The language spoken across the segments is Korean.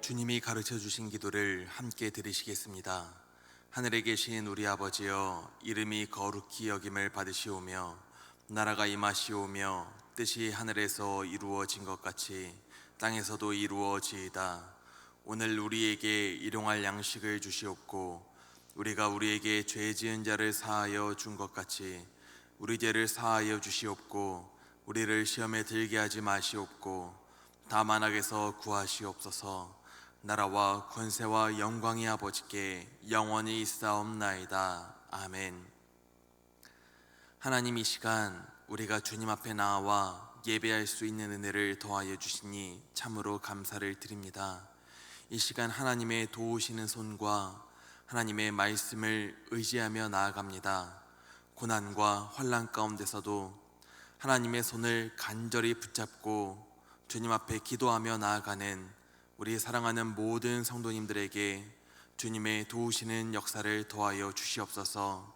주님이 가르쳐 주신 기도를 함께 드리시겠습니다. 하늘에 계신 우리 아버지여, 이름이 거룩히 여김을 받으시오며 나라가 임하시오며 뜻이 하늘에서 이루어진 것 같이 땅에서도 이루어지이다. 오늘 우리에게 일용할 양식을 주시옵고 우리가 우리에게 죄 지은 자를 사하여 준 것 같이 우리 죄를 사하여 주시옵고 우리를 시험에 들게 하지 마시옵고 다만 악에서 구하시옵소서. 나라와 권세와 영광이 아버지께 영원히 있사옵나이다. 아멘. 하나님, 이 시간 우리가 주님 앞에 나와 예배할 수 있는 은혜를 더하여 주시니 참으로 감사를 드립니다. 이 시간 하나님의 도우시는 손과 하나님의 말씀을 의지하며 나아갑니다. 고난과 환난 가운데서도 하나님의 손을 간절히 붙잡고 주님 앞에 기도하며 나아가는 우리 사랑하는 모든 성도님들에게 주님의 도우시는 역사를 더하여 주시옵소서.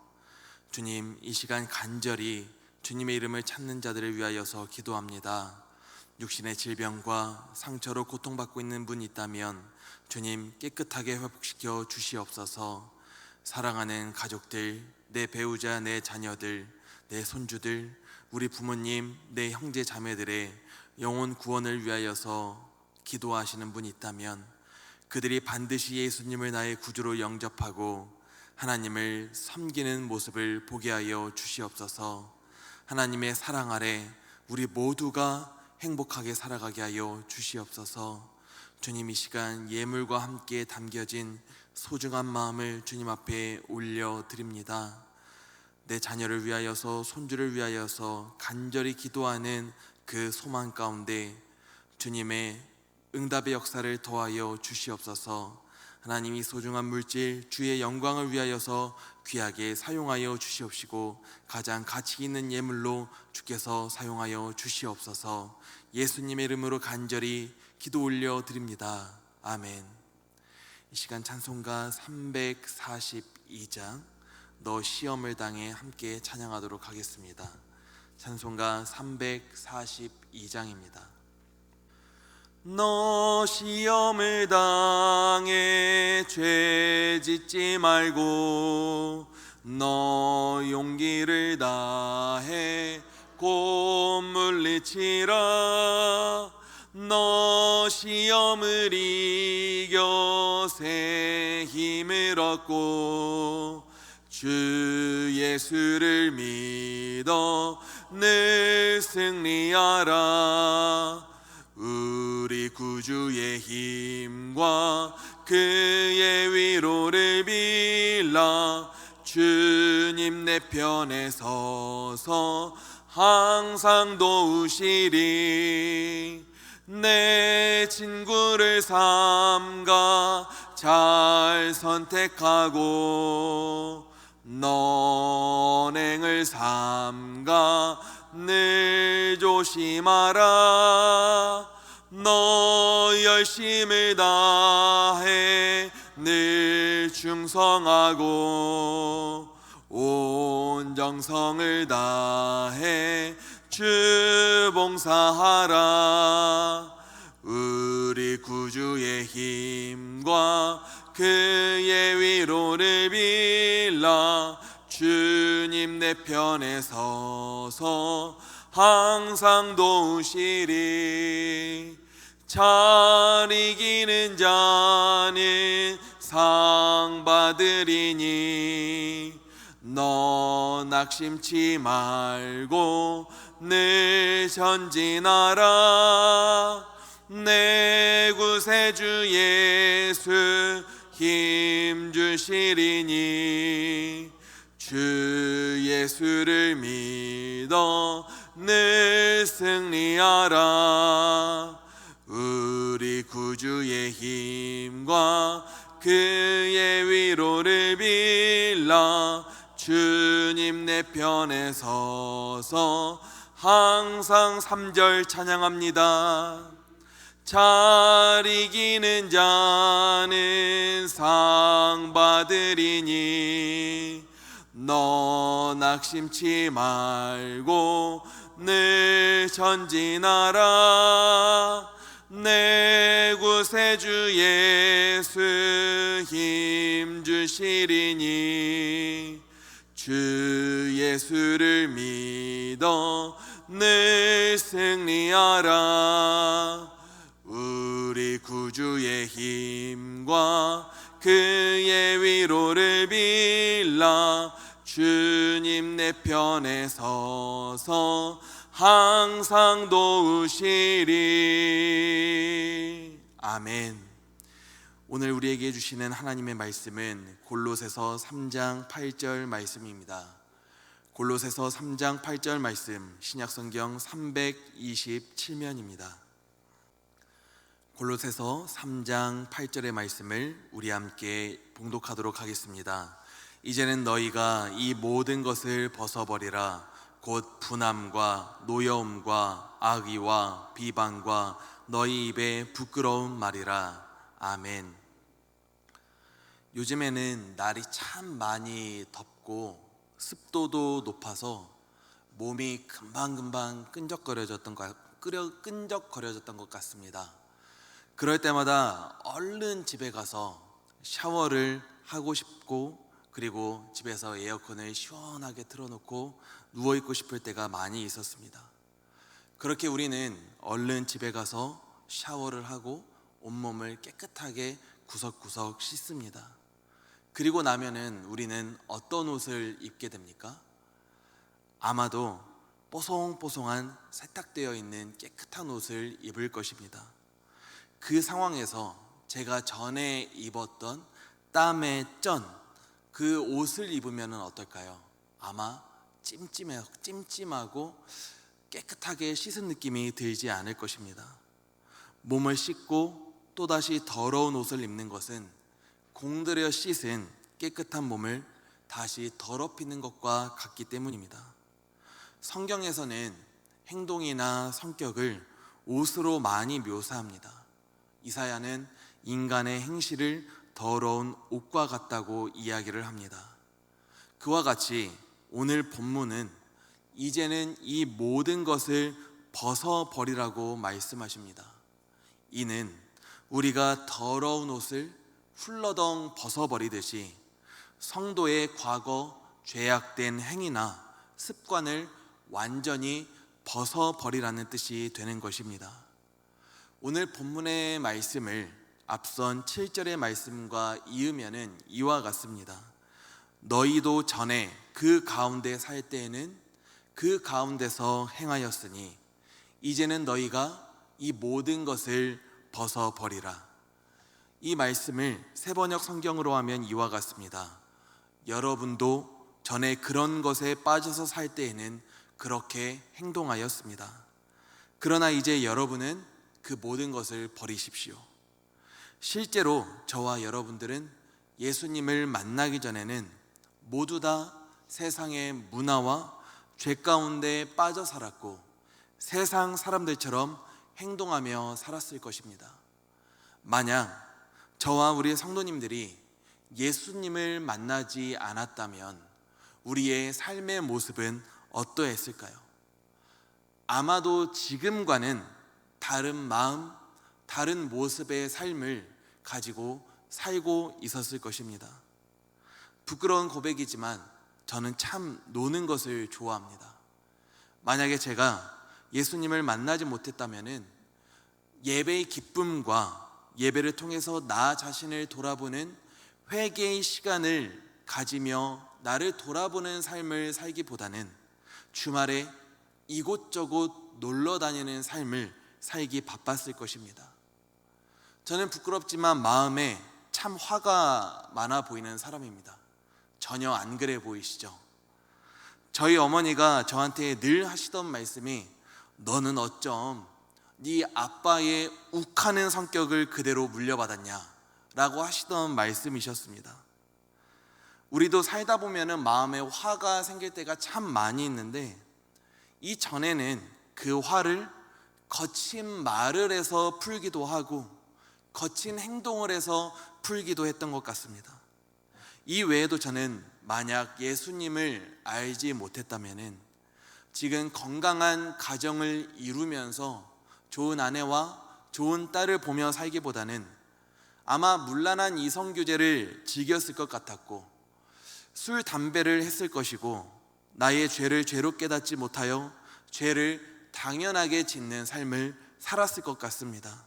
주님, 이 시간 간절히 주님의 이름을 찾는 자들을 위하여서 기도합니다. 육신의 질병과 상처로 고통받고 있는 분이 있다면 주님 깨끗하게 회복시켜 주시옵소서. 사랑하는 가족들, 내 배우자, 내 자녀들, 내 손주들, 우리 부모님, 내 형제 자매들의 영혼 구원을 위하여서 기도하시는 분이 있다면 그들이 반드시 예수님을 나의 구주로 영접하고 하나님을 섬기는 모습을 보게 하여 주시옵소서. 하나님의 사랑 아래 우리 모두가 행복하게 살아가게 하여 주시옵소서. 주님, 이 시간 예물과 함께 담겨진 소중한 마음을 주님 앞에 올려드립니다. 내 자녀를 위하여서, 손주를 위하여서 간절히 기도하는 그 소망 가운데 주님의 응답의 역사를 더하여 주시옵소서. 하나님이 소중한 물질, 주의 영광을 위하여서 귀하게 사용하여 주시옵시고 가장 가치 있는 예물로 주께서 사용하여 주시옵소서. 예수님의 이름으로 간절히 기도 올려드립니다. 아멘. 이 시간 찬송가 342장 너 시험을 당해 함께 찬양하도록 하겠습니다. 찬송가 342장입니다. 너 시험을 당해 죄 짓지 말고 너 용기를 다해 곧 물리치라. 너 시험을 이겨 새 힘을 얻고 주 예수를 믿어 늘 승리하라. 우리 구주의 힘과 그의 위로를 빌라. 주님 내 편에 서서 항상 도우시리. 내 친구를 삼가 잘 선택하고 너행을 삼가 늘 조심하라. 너 열심을 다해 늘 충성하고 온 정성을 다해 주 봉사하라. 우리 구주의 힘과 그의 위로를 빌라. 주님 내 편에 서서 항상 도우시리. 잘 이기는 자는 상 받으리니 너 낙심치 말고 늘 전진하라. 내 구세주 예수 힘 주시리니 주 예수를 믿어 늘 승리하라. 우리 구주의 힘과 그의 위로를 빌라. 주님 내 편에 서서 항상 3절 찬양합니다. 잘 이기는 자는 상 받으리니 너 낙심치 말고 늘 전진하라. 내 구 구세주 예수 힘 주시리니 주 예수를 믿어 늘 승리하라. 우리 구주의 힘과 그의 위로를 빌라 주님 내 편에 서서 항상 도우시리. 아멘. 오늘 우리에게 주시는 하나님의 말씀은 골로새서 3장 8절 말씀입니다. 골로새서 3장 8절 말씀, 신약성경 327면입니다. 골로새서 3장 8절의 말씀을 우리 함께 봉독하도록 하겠습니다. 이제는 너희가 이 모든 것을 벗어버리라. 곧 분함과 노여움과 악의와 비방과 너희 입에 부끄러운 말이라. 아멘. 요즘에는 날이 참 많이 덥고 습도도 높아서 몸이 금방금방 끈적거려졌던 것 같습니다. 그럴 때마다 얼른 집에 가서 샤워를 하고 싶고, 그리고 집에서 에어컨을 시원하게 틀어놓고 누워있고 싶을 때가 많이 있었습니다. 그렇게 우리는 얼른 집에 가서 샤워를 하고 온몸을 깨끗하게 구석구석 씻습니다. 그리고 나면은 우리는 어떤 옷을 입게 됩니까? 아마도 뽀송뽀송한 세탁되어 있는 깨끗한 옷을 입을 것입니다. 그 상황에서 제가 전에 입었던 땀의 그 옷을 입으면 어떨까요? 아마 찜찜하고 깨끗하게 씻은 느낌이 들지 않을 것입니다. 몸을 씻고 또다시 더러운 옷을 입는 것은 공들여 씻은 깨끗한 몸을 다시 더럽히는 것과 같기 때문입니다. 성경에서는 행동이나 성격을 옷으로 많이 묘사합니다. 이사야는 인간의 행실을 더러운 옷과 같다고 이야기를 합니다. 그와 같이 오늘 본문은 이제는 이 모든 것을 벗어버리라고 말씀하십니다. 이는 우리가 더러운 옷을 훌러덩 벗어버리듯이 성도의 과거 죄악된 행위나 습관을 완전히 벗어버리라는 뜻이 되는 것입니다. 오늘 본문의 말씀을 앞선 7절의 말씀과 이으면은 이와 같습니다. 너희도 전에 그 가운데 살 때에는 그 가운데서 행하였으니 이제는 너희가 이 모든 것을 벗어버리라. 이 말씀을 새번역 성경으로 하면 이와 같습니다. 여러분도 전에 그런 것에 빠져서 살 때에는 그렇게 행동하였습니다. 그러나 이제 여러분은 그 모든 것을 버리십시오. 실제로 저와 여러분들은 예수님을 만나기 전에는 모두 다 세상의 문화와 죄 가운데 빠져 살았고 세상 사람들처럼 행동하며 살았을 것입니다. 만약 저와 우리 성도님들이 예수님을 만나지 않았다면 우리의 삶의 모습은 어떠했을까요? 아마도 지금과는 다른 마음, 다른 모습의 삶을 가지고 살고 있었을 것입니다. 부끄러운 고백이지만 저는 참 노는 것을 좋아합니다. 만약에 제가 예수님을 만나지 못했다면 예배의 기쁨과 예배를 통해서 나 자신을 돌아보는 회개의 시간을 가지며 나를 돌아보는 삶을 살기보다는 주말에 이곳저곳 놀러 다니는 삶을 살기 바빴을 것입니다. 저는 부끄럽지만 마음에 참 화가 많아 보이는 사람입니다. 전혀 안 그래 보이시죠? 저희 어머니가 저한테 늘 하시던 말씀이 너는 어쩜 네 아빠의 욱하는 성격을 그대로 물려받았냐 라고 하시던 말씀이셨습니다. 우리도 살다 보면 마음에 화가 생길 때가 참 많이 있는데 이전에는 그 화를 거친 말을 해서 풀기도 하고 거친 행동을 해서 풀기도 했던 것 같습니다. 이 외에도 저는 만약 예수님을 알지 못했다면 지금 건강한 가정을 이루면서 좋은 아내와 좋은 딸을 보며 살기보다는 아마 문란한 이성교제를 즐겼을 것 같았고, 술, 담배를 했을 것이고, 나의 죄를 죄로 깨닫지 못하여 죄를 당연하게 짓는 삶을 살았을 것 같습니다.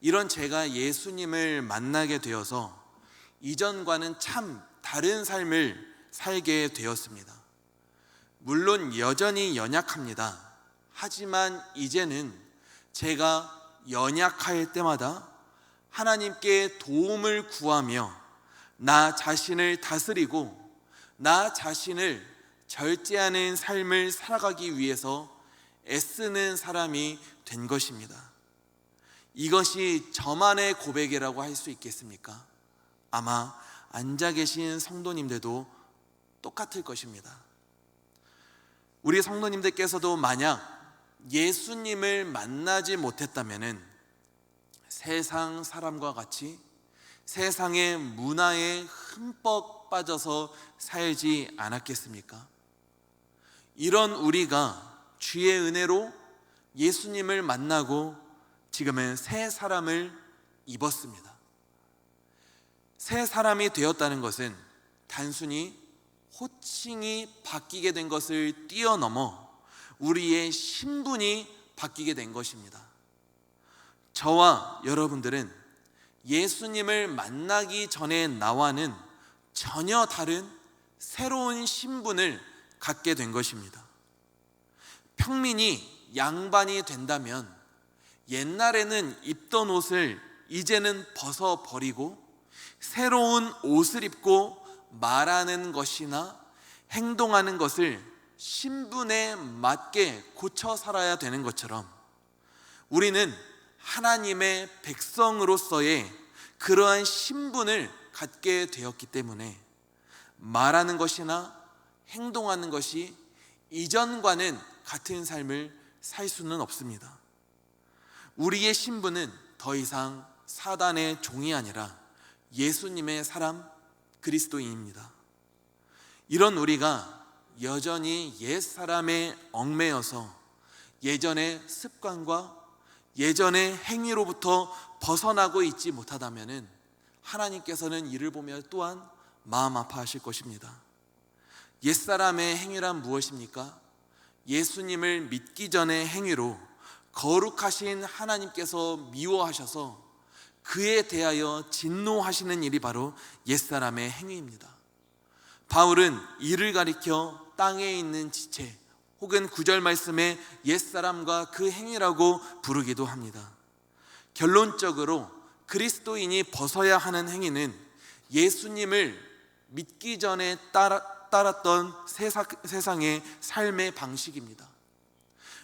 이런 제가 예수님을 만나게 되어서 이전과는 참 다른 삶을 살게 되었습니다. 물론 여전히 연약합니다. 하지만 이제는 제가 연약할 때마다 하나님께 도움을 구하며 나 자신을 다스리고 나 자신을 절제하는 삶을 살아가기 위해서 애쓰는 사람이 된 것입니다. 이것이 저만의 고백이라고 할 수 있겠습니까? 아마 앉아 계신 성도님들도 똑같을 것입니다. 우리 성도님들께서도 만약 예수님을 만나지 못했다면 세상 사람과 같이 세상의 문화에 흠뻑 빠져서 살지 않았겠습니까? 이런 우리가 주의 은혜로 예수님을 만나고 지금은 새 사람을 입었습니다. 새 사람이 되었다는 것은 단순히 호칭이 바뀌게 된 것을 뛰어넘어 우리의 신분이 바뀌게 된 것입니다. 저와 여러분들은 예수님을 만나기 전에 나와는 전혀 다른 새로운 신분을 갖게 된 것입니다. 평민이 양반이 된다면 옛날에는 입던 옷을 이제는 벗어버리고 새로운 옷을 입고 말하는 것이나 행동하는 것을 신분에 맞게 고쳐 살아야 되는 것처럼 우리는 하나님의 백성으로서의 그러한 신분을 갖게 되었기 때문에 말하는 것이나 행동하는 것이 이전과는 같은 삶을 살 수는 없습니다. 우리의 신분은 더 이상 사단의 종이 아니라 예수님의 사람 그리스도인입니다. 이런 우리가 여전히 옛사람에 얽매여서 예전의 습관과 예전의 행위로부터 벗어나고 있지 못하다면 하나님께서는 이를 보며 또한 마음 아파하실 것입니다. 옛사람의 행위란 무엇입니까? 예수님을 믿기 전의 행위로 거룩하신 하나님께서 미워하셔서 그에 대하여 진노하시는 일이 바로 옛사람의 행위입니다. 바울은 이를 가리켜 땅에 있는 지체 혹은 9절 말씀에 옛사람과 그 행위라고 부르기도 합니다. 결론적으로 그리스도인이 벗어야 하는 행위는 예수님을 믿기 전에 따랐던 세상의 삶의 방식입니다.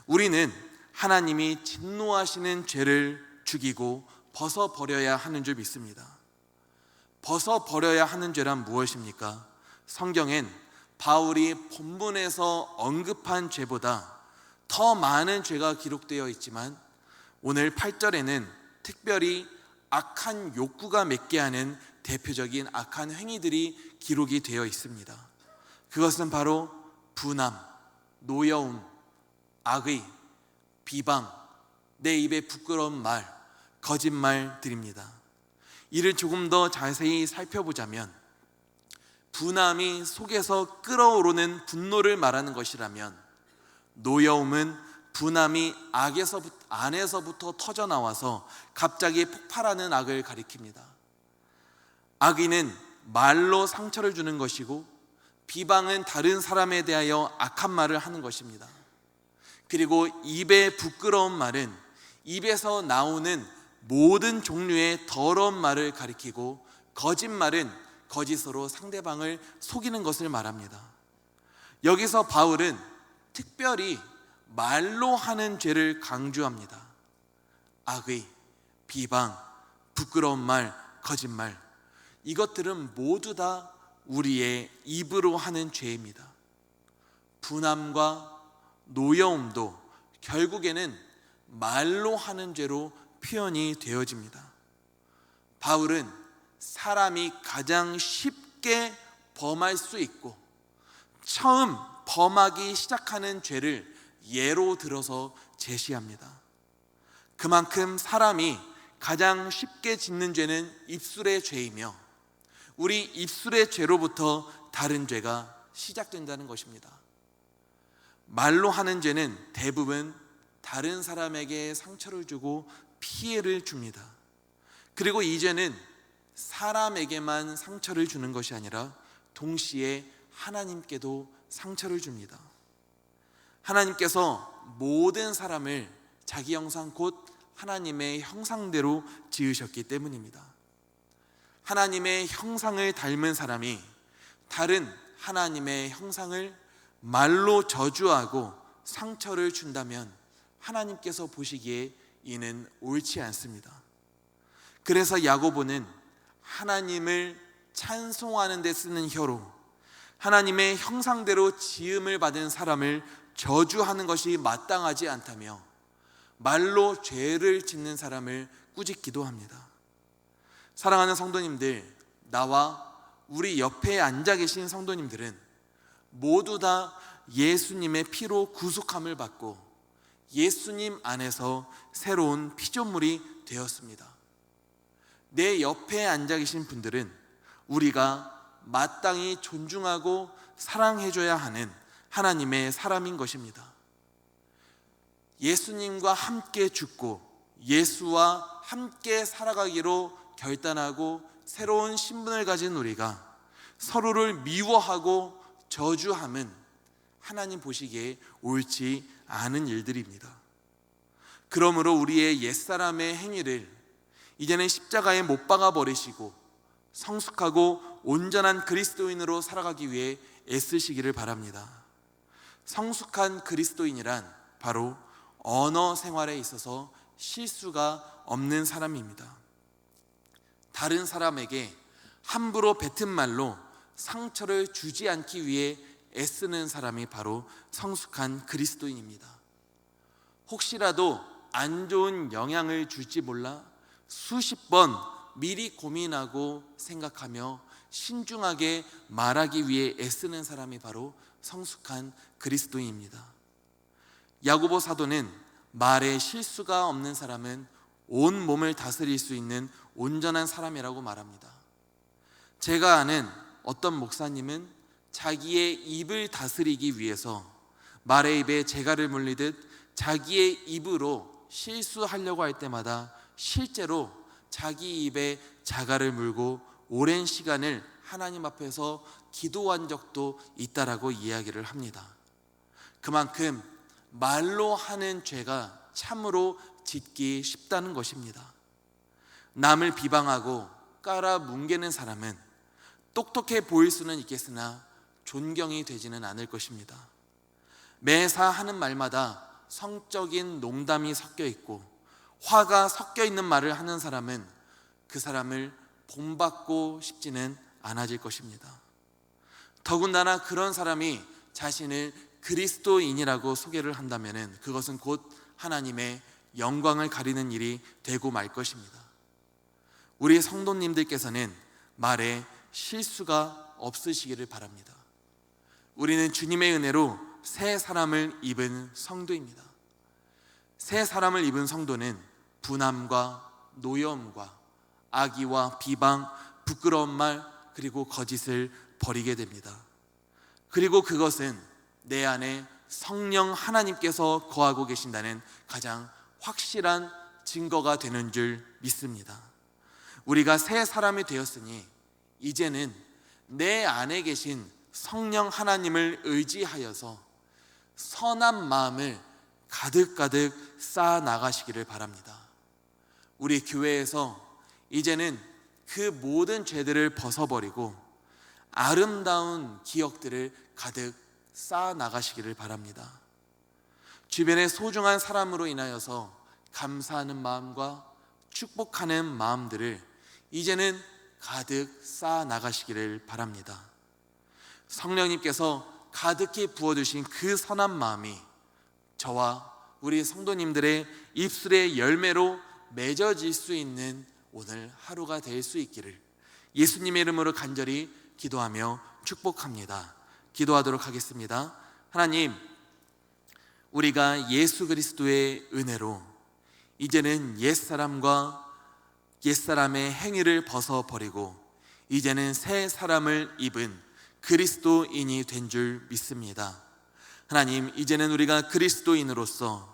우리는 하나님이 진노하시는 죄를 죽이고 벗어버려야 하는 줄 믿습니다. 벗어버려야 하는 죄란 무엇입니까? 성경엔 바울이 본문에서 언급한 죄보다 더 많은 죄가 기록되어 있지만 오늘 8절에는 특별히 악한 욕구가 맺게 하는 대표적인 악한 행위들이 기록이 되어 있습니다. 그것은 바로 분함, 노여움, 악의, 비방, 내 입에 부끄러운 말, 거짓말들입니다. 이를 조금 더 자세히 살펴보자면 분함이 속에서 끓어오르는 분노를 말하는 것이라면 노여움은 분함이 안에서부터 터져나와서 갑자기 폭발하는 악을 가리킵니다. 악의는 말로 상처를 주는 것이고 비방은 다른 사람에 대하여 악한 말을 하는 것입니다. 그리고 입에 부끄러운 말은 입에서 나오는 모든 종류의 더러운 말을 가리키고 거짓말은 거짓으로 상대방을 속이는 것을 말합니다. 여기서 바울은 특별히 말로 하는 죄를 강조합니다. 악의, 비방, 부끄러운 말, 거짓말, 이것들은 모두 다 우리의 입으로 하는 죄입니다. 분함과 노여움도 결국에는 말로 하는 죄로 표현이 되어집니다. 바울은 사람이 가장 쉽게 범할 수 있고 처음 범하기 시작하는 죄를 예로 들어서 제시합니다. 그만큼 사람이 가장 쉽게 짓는 죄는 입술의 죄이며 우리 입술의 죄로부터 다른 죄가 시작된다는 것입니다. 말로 하는 죄는 대부분 다른 사람에게 상처를 주고 피해를 줍니다. 그리고 이 죄는 사람에게만 상처를 주는 것이 아니라 동시에 하나님께도 상처를 줍니다. 하나님께서 모든 사람을 자기 형상 곧 하나님의 형상대로 지으셨기 때문입니다. 하나님의 형상을 닮은 사람이 다른 하나님의 형상을 말로 저주하고 상처를 준다면 하나님께서 보시기에 이는 옳지 않습니다. 그래서 야고보는 하나님을 찬송하는 데 쓰는 혀로 하나님의 형상대로 지음을 받은 사람을 저주하는 것이 마땅하지 않다며 말로 죄를 짓는 사람을 꾸짖기도 합니다. 사랑하는 성도님들, 나와 우리 옆에 앉아 계신 성도님들은 모두 다 예수님의 피로 구속함을 받고 예수님 안에서 새로운 피조물이 되었습니다. 내 옆에 앉아 계신 분들은 우리가 마땅히 존중하고 사랑해줘야 하는 하나님의 사람인 것입니다. 예수님과 함께 죽고 예수와 함께 살아가기로 결단하고 새로운 신분을 가진 우리가 서로를 미워하고 저주함은 하나님 보시기에 옳지 않은 일들입니다. 그러므로 우리의 옛사람의 행위를 이제는 십자가에 못 박아 버리시고 성숙하고 온전한 그리스도인으로 살아가기 위해 애쓰시기를 바랍니다. 성숙한 그리스도인이란 바로 언어 생활에 있어서 실수가 없는 사람입니다. 다른 사람에게 함부로 뱉은 말로 상처를 주지 않기 위해 애쓰는 사람이 바로 성숙한 그리스도인입니다. 혹시라도 안 좋은 영향을 줄지 몰라 수십 번 미리 고민하고 생각하며 신중하게 말하기 위해 애쓰는 사람이 바로 성숙한 그리스도인입니다. 야고보 사도는 말에 실수가 없는 사람은 온 몸을 다스릴 수 있는 온전한 사람이라고 말합니다. 제가 아는 어떤 목사님은 자기의 입을 다스리기 위해서 말의 입에 재갈을 물리듯 자기의 입으로 실수하려고 할 때마다 실제로 자기 입에 자갈을 물고 오랜 시간을 하나님 앞에서 기도한 적도 있다라고 이야기를 합니다. 그만큼 말로 하는 죄가 참으로 짓기 쉽다는 것입니다. 남을 비방하고 깔아뭉개는 사람은 똑똑해 보일 수는 있겠으나 존경이 되지는 않을 것입니다. 매사 하는 말마다 성적인 농담이 섞여 있고 화가 섞여 있는 말을 하는 사람은 그 사람을 본받고 싶지는 않아질 것입니다. 더군다나 그런 사람이 자신을 그리스도인이라고 소개를 한다면 그것은 곧 하나님의 영광을 가리는 일이 되고 말 것입니다. 우리 성도님들께서는 말에 실수가 없으시기를 바랍니다. 우리는 주님의 은혜로 새 사람을 입은 성도입니다. 새 사람을 입은 성도는 분함과 노여움과 악의와 비방, 부끄러운 말 그리고 거짓을 버리게 됩니다. 그리고 그것은 내 안에 성령 하나님께서 거하고 계신다는 가장 확실한 증거가 되는 줄 믿습니다. 우리가 새 사람이 되었으니 이제는 내 안에 계신 성령 하나님을 의지하여서 선한 마음을 가득가득 쌓아 나가시기를 바랍니다. 우리 교회에서 이제는 그 모든 죄들을 벗어버리고 아름다운 기억들을 가득 쌓아 나가시기를 바랍니다. 주변의 소중한 사람으로 인하여서 감사하는 마음과 축복하는 마음들을 이제는 가득 쌓아 나가시기를 바랍니다. 성령님께서 가득히 부어주신 그 선한 마음이 저와 우리 성도님들의 입술의 열매로 맺어질 수 있는 오늘 하루가 될 수 있기를 예수님의 이름으로 간절히 기도하며 축복합니다. 기도하도록 하겠습니다. 하나님, 우리가 예수 그리스도의 은혜로 이제는 옛사람의 행위를 벗어버리고 이제는 새 사람을 입은 그리스도인이 된 줄 믿습니다. 하나님, 이제는 우리가 그리스도인으로서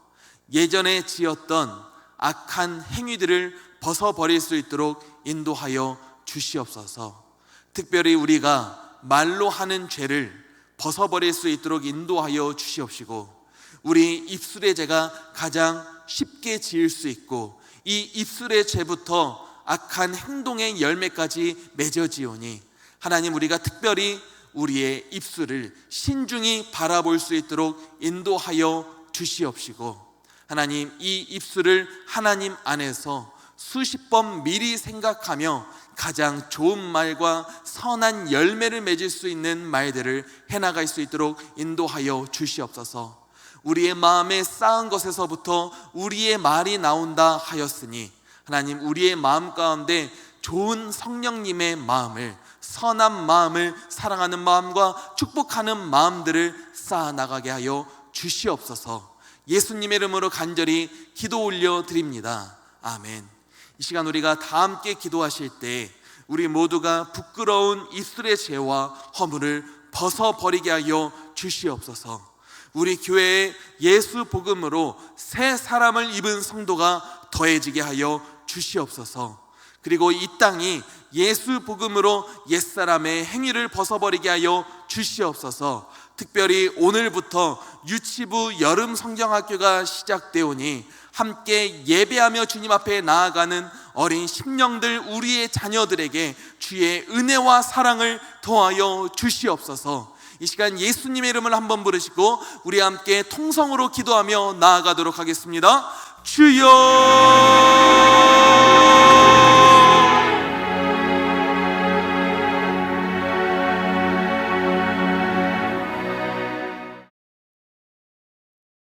예전에 지었던 악한 행위들을 벗어버릴 수 있도록 인도하여 주시옵소서. 특별히 우리가 말로 하는 죄를 벗어버릴 수 있도록 인도하여 주시옵시고, 우리 입술의 죄가 가장 쉽게 지을 수 있고 이 입술의 죄부터 악한 행동의 열매까지 맺어지오니 하나님, 우리가 특별히 우리의 입술을 신중히 바라볼 수 있도록 인도하여 주시옵시고, 하나님, 이 입술을 하나님 안에서 수십 번 미리 생각하며 가장 좋은 말과 선한 열매를 맺을 수 있는 말들을 해나갈 수 있도록 인도하여 주시옵소서. 우리의 마음에 쌓은 것에서부터 우리의 말이 나온다 하였으니 하나님, 우리의 마음 가운데 좋은 성령님의 마음을, 선한 마음을, 사랑하는 마음과 축복하는 마음들을 쌓아나가게 하여 주시옵소서. 예수님의 이름으로 간절히 기도 올려드립니다. 아멘. 이 시간 우리가 다 함께 기도하실 때 우리 모두가 부끄러운 입술의 죄와 허물을 벗어버리게 하여 주시옵소서. 우리 교회에 예수 복음으로 새 사람을 입은 성도가 더해지게 하여 주시옵소서. 그리고 이 땅이 예수 복음으로 옛사람의 행위를 벗어버리게 하여 주시옵소서. 특별히 오늘부터 유치부 여름 성경학교가 시작되오니 함께 예배하며 주님 앞에 나아가는 어린 심령들, 우리의 자녀들에게 주의 은혜와 사랑을 더하여 주시옵소서. 이 시간 예수님의 이름을 한번 부르시고 우리 함께 통성으로 기도하며 나아가도록 하겠습니다. 주여